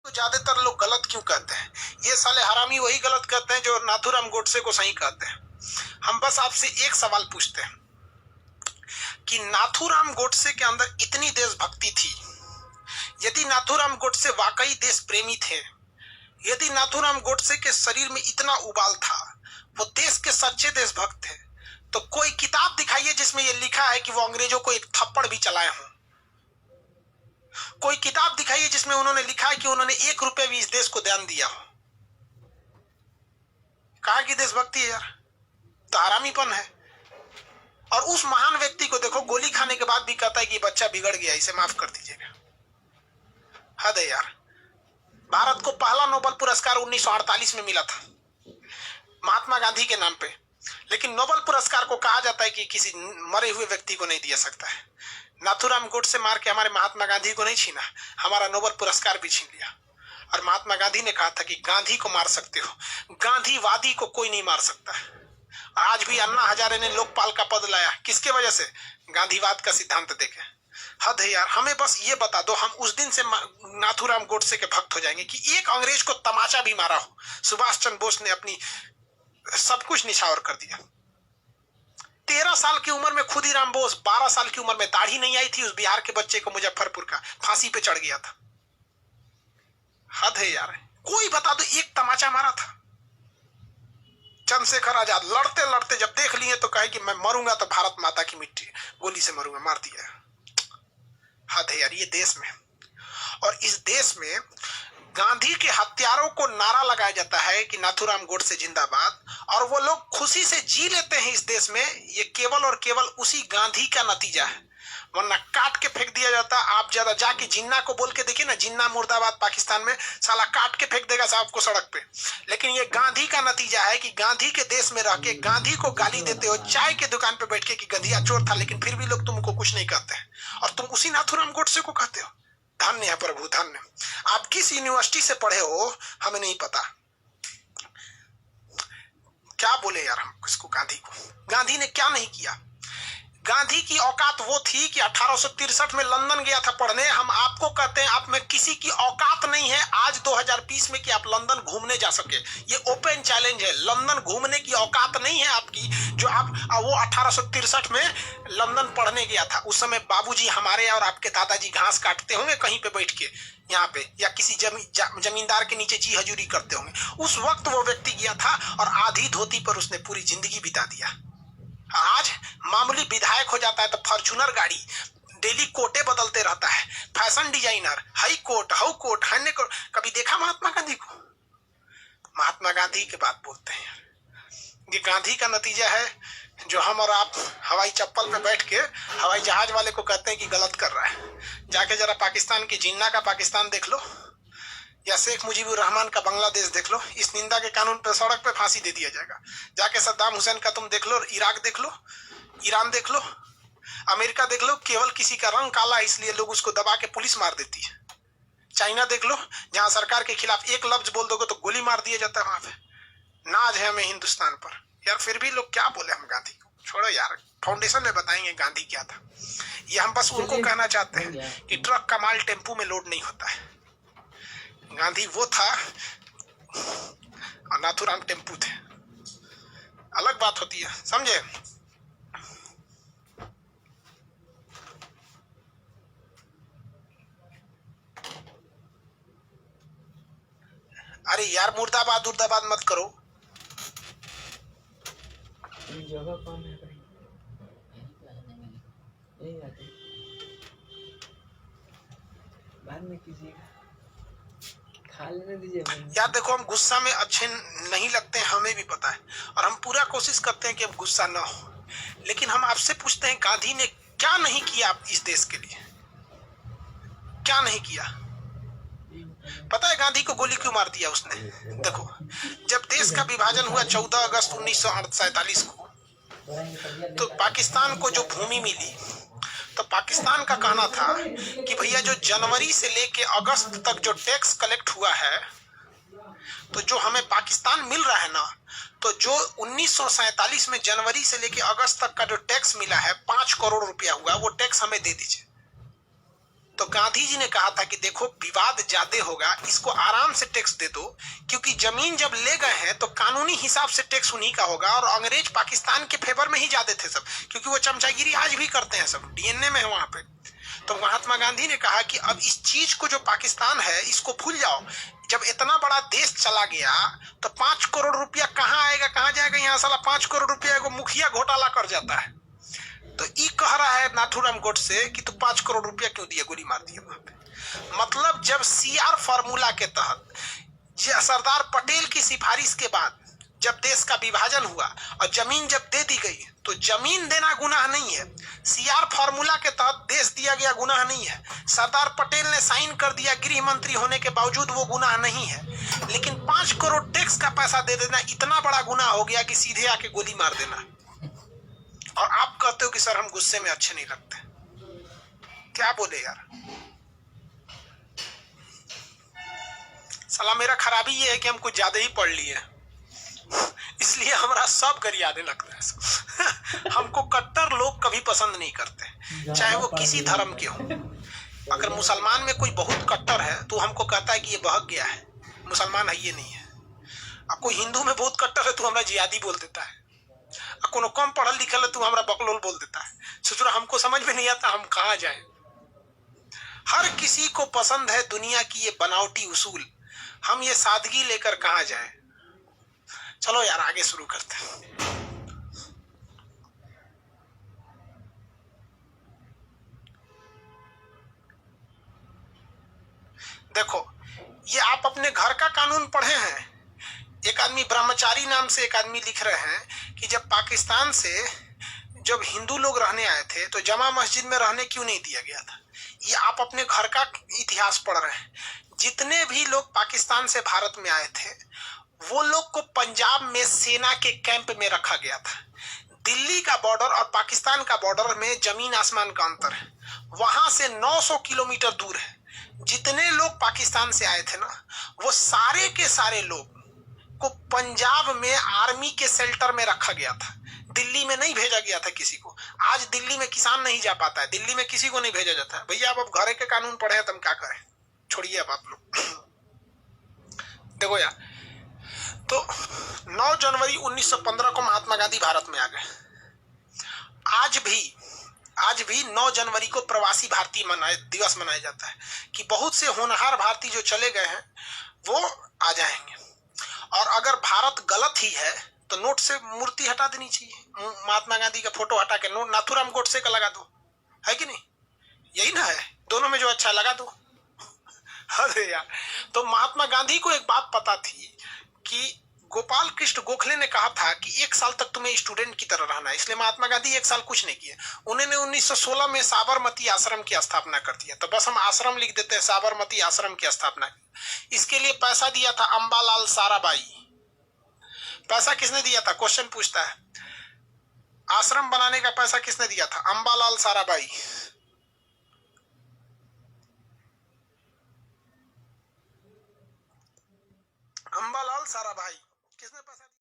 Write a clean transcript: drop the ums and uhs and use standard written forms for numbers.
तो ज्यादातर लोग गलत क्यों कहते हैं? ये साले हरामी वही गलत कहते हैं जो नाथूराम गोडसे को सही कहते हैं। हम बस आपसे एक सवाल पूछते हैं कि नाथूराम गोडसे के अंदर इतनी देशभक्ति थी, यदि नाथूराम गोडसे वाकई देश प्रेमी थे, यदि नाथूराम गोडसे के शरीर में इतना उबाल था, वो देश के सच्चे देशभक्त थे, तो कोई किताब दिखाइए जिसमें ये लिखा है कि वो अंग्रेजों को एक थप्पड़ भी चलाए हों। कोई किताब दिखाइए जिसमें उन्होंने लिखा है कि उन्होंने 1 रुपए भी इस देश को दान दिया हो। कहा कि देशभक्ति है यार, तो हरामीपन है। और उस महान व्यक्ति को देखो, गोली खाने के बाद भी कहता है कि बच्चा बिगड़ गया, इसे माफ कर दीजिएगा। हद है यार। भारत को पहला नोबेल पुरस्कार 1948 में मिला था महात्मा गांधी के नाम पे, लेकिन नोबेल पुरस्कार को कहा जाता है कि किसी मरे हुए व्यक्ति को नहीं दिया सकता है। नाथूराम गोडसे मार के हमारे महात्मा गांधी को नहीं छीना, हमारा नोबेल पुरस्कार भी छीन लिया। और महात्मा गांधी ने कहा था कि गांधी को मार सकते हो, गांधीवादी को कोई नहीं मार सकता। आज भी अन्ना हजारे ने लोकपाल का पद लाया, किसके वजह से? गांधीवाद का सिद्धांत देके। हद है यार। हमें बस ये बता दो, हम उस दिन से नाथूराम गोडसे के भक्त हो जाएंगे कि एक अंग्रेज को तमाचा भी मारा हो। सुभाष चंद्र बोस ने अपनी सब कुछ निछावर कर दिया। 13 साल की उम्र में खुदीराम बोस, 12 साल की उम्र में दाढ़ी नहीं आई थी उस बिहार के बच्चे को, मुजफ्फरपुर का, फांसी पे चढ़ गया था। हद है यार। कोई बता दो एक तमाचा मारा था। चंद्रशेखर आजाद लड़ते लड़ते जब देख लिए तो कहे कि मैं मरूंगा तो भारत माता की मिट्टी गोली से मरूंगा, मार दिया। हद है यार। ये देश में, और इस देश में गांधी के हत्यारों को नारा लगाया जाता है कि नाथूराम गोडसे जिंदाबाद, और वो लोग खुशी से जी लेते हैं इस देश में। ये केवल और केवल उसी गांधी का नतीजा है, वरना काट के फेंक दिया जाता। आप ज्यादा जाके जिन्ना को बोल के देखिए ना, जिन्ना मुर्दाबाद पाकिस्तान में, साला काट के फेंक देगा साहब को सड़क पे। लेकिन ये गांधी का नतीजा है कि गांधी के देश में रह के गांधी को गाली देते हो, चाय के दुकान पे बैठ के कि गधिया चोर था, लेकिन फिर भी लोग तुमको कुछ नहीं कहते हैं, और तुम उसी नाथूराम गोडसे को कहते हो। धन्य है प्रभु, धन्य। आप किस यूनिवर्सिटी से पढ़े हो हमें नहीं पता। क्या बोले यार हम किसको? गांधी को। गांधी ने क्या नहीं किया? गांधी की औकात वो थी कि 1863 में लंदन गया था पढ़ने। हम आपको कहते हैं आप में किसी की औकात नहीं है आज 2020 में कि आप लंदन घूमने जा सके। ये ओपन चैलेंज है। लंदन घूमने की औकात नहीं है आपकी, जो आप वो 1863 में लंदन पढ़ने गया था। उस समय बाबूजी हमारे और आपके दादाजी घास काटते होंगे कहीं पे बैठ के यहाँ पे, या किसी जमींदार के नीचे जी हजूरी करते होंगे। उस वक्त वो व्यक्ति गया था और आधी धोती पर उसने पूरी जिंदगी बिता दिया। आज मामूली विधायक हो जाता है तो फॉर्च्यूनर गाड़ी, डेली कोटे बदलते रहता है, फैशन डिजाइनर, हाई कोट, हाउ कोट, हन्ने कोट। कभी देखा महात्मा गांधी को? महात्मा गांधी की बात बोलते हैं। ये गांधी का नतीजा है जो हम और आप हवाई चप्पल पे बैठ के हवाई जहाज वाले को कहते हैं कि गलत कर रहा है। जाके जरा पाकिस्तान की जिन्ना का पाकिस्तान देख लो, या शेख मुजीबुर रहमान का बांग्लादेश देख लो। इस निंदा के कानून पे सड़क पे फांसी दे दिया जाएगा। जाके सद्दाम हुसैन का तुम देख लो, इराक देख लो, ईरान देख लो, अमेरिका देख लो, केवल किसी का रंग काला इसलिए लोग उसको दबा के पुलिस मार देती है। चाइना देख लो, जहां सरकार के खिलाफ एक लफ्ज बोल दोगे तो गोली मार दिया जाता है। वहां पे नाज है हमें हिंदुस्तान पर यार। फिर भी लोग क्या बोले हम गांधी को? छोड़ो यार, फाउंडेशन में बताएंगे गांधी क्या था। ये हम बस उनको कहना चाहते हैं कि ट्रक का माल टेम्पू में लोड नहीं होता है। गांधी वो था और नाथूराम टेम्पू थे, अलग बात होती है, समझे? अरे यार मुर्दाबाद उर्दाबाद मत करो। जगह कौन है भाई? बाद में किसी खा लेने दीजिए। यार देखो, हम गुस्सा में अच्छे नहीं लगते हैं, हमें भी पता है, और हम पूरा कोशिश करते हैं कि अब गुस्सा ना हो। लेकिन हम आपसे पूछते हैं, गांधी ने क्या नहीं किया इस देश के लिए? क्या नहीं किया? पता है गांधी को गोली क्यों मार दिया उसने? देखो, जब देश का विभाजन हुआ 14 अगस्त 1947 को, तो पाकिस्तान को जो भूमि मिली, तो पाकिस्तान का कहना था कि भैया जो जनवरी से लेके अगस्त तक जो टैक्स कलेक्ट हुआ है, तो जो हमें पाकिस्तान मिल रहा है ना, तो जो 1947 में जनवरी से लेके अगस्त तक का जो टैक्स मिला है 5 करोड़ रुपया हुआ, वो टैक्स हमें दे दीजिए। तो गांधी जी ने कहा था कि देखो विवाद ज्यादा होगा, इसको आराम से टैक्स दे दो, क्योंकि जमीन जब ले गए हैं तो कानूनी हिसाब से टैक्स उन्हीं का होगा। और अंग्रेज पाकिस्तान के फेवर में ही जाते थे सब, क्योंकि वो चमचागिरी आज भी करते हैं, सब डीएनए में है वहां पे। तो महात्मा गांधी ने कहा कि अब इस चीज को जो पाकिस्तान है इसको भूल जाओ। जब इतना बड़ा देश चला गया तो 5 करोड़ रुपया कहाँ आएगा कहाँ जाएगा? यहाँ साला 5 करोड़ रुपया एगो मुखिया घोटाला कर जाता है। तो ये कह रहा है नाथूराम गोडसे कि तू 5 करोड़ रुपया क्यों दिया, गोली मार दिया वहां पे। मतलब जब सीआर फार्मूला के तहत सरदार पटेल की सिफारिश के बाद जब देश का विभाजन हुआ और जमीन जब दे दी गई, तो जमीन देना गुनाह नहीं है, सीआर फार्मूला के तहत देश दिया गया गुनाह नहीं है, सरदार पटेल ने साइन कर दिया गृह मंत्री होने के बावजूद वो गुनाह नहीं है। लेकिन 5 करोड़ टैक्स का पैसा दे देना इतना बड़ा गुनाह हो गया कि सीधे आके गोली मार देना। और आप कहते हो कि सर हम गुस्से में अच्छे नहीं लगते। क्या बोले यार, साला मेरा खराबी ये है कि हम कुछ ज्यादा ही पढ़ लिए, इसलिए हमारा सब गरियाने लगता है। हमको कट्टर लोग कभी पसंद नहीं करते, चाहे वो किसी धर्म के हो। अगर मुसलमान में कोई बहुत कट्टर है तो हमको कहता है कि ये बहक गया है, मुसलमान है ये नहीं है। अब कोई हिंदू में बहुत कट्टर है तो हमारा जिहादी बोल देता है, अब कोनो कम पढ़ल लिखल है तो हमारा बकलोल बोल देता है। सोचो हमको समझ में नहीं आता हम कहाँ जाए। हर किसी को पसंद है दुनिया की ये बनावटी उसूल, हम ये सादगी लेकर कहाँ जाए। चलो यार आगे शुरू करते हैं। देखो ये आप अपने घर का कानून पढ़े हैं। एक आदमी ब्रह्मचारी नाम से एक आदमी लिख रहे हैं कि जब पाकिस्तान से जब हिंदू लोग रहने आए थे तो जमा मस्जिद में रहने क्यों नहीं दिया गया था। ये आप अपने घर का इतिहास पढ़ रहे हैं। जितने भी लोग पाकिस्तान से भारत में आए थे वो लोग को पंजाब में सेना के कैंप में रखा गया था। दिल्ली का बॉर्डर और पाकिस्तान का बॉर्डर में जमीन आसमान का अंतर है, वहां से 900 किलोमीटर दूर है। जितने लोग पाकिस्तान से आए थे ना वो सारे के सारे लोग को पंजाब में आर्मी के शेल्टर में रखा गया था, दिल्ली में नहीं भेजा गया था किसी को। आज दिल्ली में किसान नहीं जा पाता है, दिल्ली में किसी को नहीं भेजा जाता है। भैया आप अब घरे के कानून पढ़े हैं, तुम क्या करें, छोड़िए अब आप लोग। देखो यार, तो 9 जनवरी 1915 को महात्मा गांधी भारत में आ गए। आज भी 9 जनवरी को प्रवासी भारतीय दिवस मनाया जाता है कि बहुत से होनहार भारतीय जो चले गए हैं वो आ जाएंगे। और अगर भारत गलत ही है तो नोट से मूर्ति हटा देनी चाहिए, महात्मा गांधी का फोटो हटा के नोट नाथूराम गोडसे का लगा दो, है कि नहीं? यही ना है, दोनों में जो अच्छा लगा दो। अरे यार, तो महात्मा गांधी को एक बात पता थी कि गोपाल कृष्ण गोखले ने कहा था कि 1 साल तक तुम्हें स्टूडेंट की तरह रहना है, इसलिए महात्मा गांधी 1 साल कुछ नहीं किए। उन्होंने 1916 में साबरमती आश्रम की स्थापना कर दिया। तो बस हम आश्रम लिख देते हैं, साबरमती आश्रम की स्थापना की। इसके लिए पैसा दिया था अंबालाल साराभाई। पैसा किसने दिया था? क्वेश्चन पूछता है, आश्रम बनाने का पैसा किसने दिया था? अंबालाल साराभाई। अंबालाल साराभाई किसने पैसा